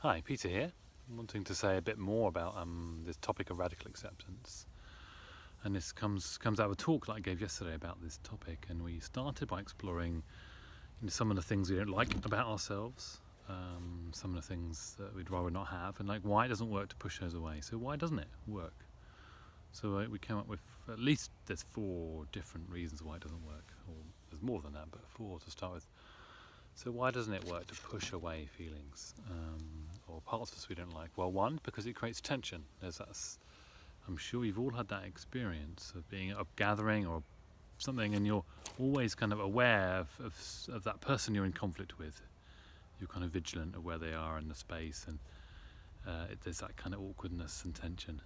Hi, Peter here. I'm wanting to say a bit more about this topic of radical acceptance. And this comes out of a talk that I gave yesterday about this topic. And we started by exploring some of the things we don't like about ourselves, some of the things that we'd rather not have, and like why it doesn't work to push those away. So why doesn't it work? So we came up with at least there's 4 different reasons why it doesn't work, or there's more than that, but 4 to start with. So why doesn't it work to push away feelings or parts of us we don't like? Well, one, because it creates tension. I'm sure you've all had that experience of being at a gathering or something, and you're always kind of aware of that person you're in conflict with. You're kind of vigilant of where they are in the space, and there's that kind of awkwardness and tension.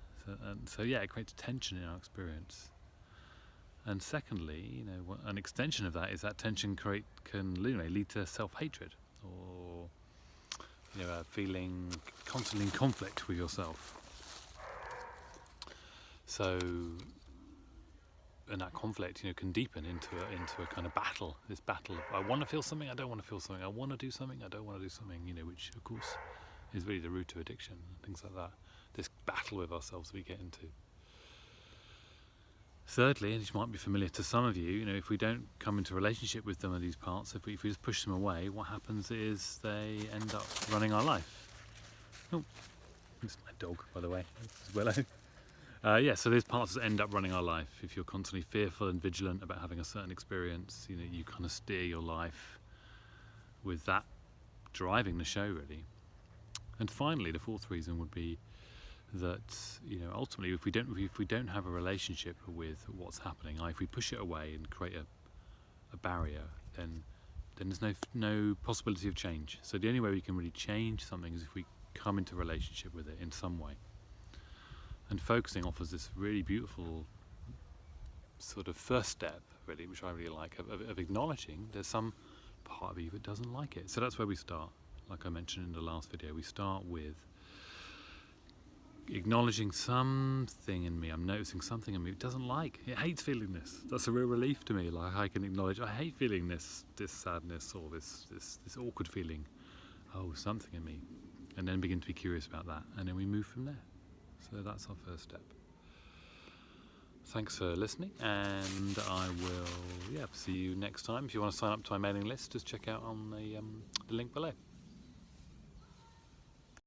So yeah, it creates tension in our experience. And secondly, an extension of that is that tension can lead to self-hatred, or feeling constantly in conflict with yourself. So, and that conflict, can deepen into a kind of battle. This battle of I want to feel something, I don't want to feel something. I want to do something, I don't want to do something. Which of course is really the root to addiction and things like that. This battle with ourselves we get into. Thirdly, and this might be familiar to some of you, if we don't come into a relationship with them or these parts, if we just push them away, what happens is they end up running our life. Oh, this is my dog, by the way. This is Willow. So these parts end up running our life. If you're constantly fearful and vigilant about having a certain experience, you kind of steer your life with that driving the show, really. And finally, the 4th reason would be that ultimately if we don't have a relationship with what's happening, if we push it away and create a barrier, then there's no possibility of change. So the only way we can really change something is if we come into a relationship with it in some way. And focusing offers this really beautiful sort of first step, really, which I really like, of acknowledging there's some part of you that doesn't like it. So that's where we start. Like I mentioned in the last video, we start with acknowledging something in me. I'm noticing something in me it doesn't like. It hates feeling this. That's a real relief to me. Like I can acknowledge I hate feeling this sadness or this awkward feeling. Oh, something in me. And then begin to be curious about that. And then we move from there. So that's our first step. Thanks for listening, and I will see you next time. If you want to sign up to my mailing list, just check out on the link below.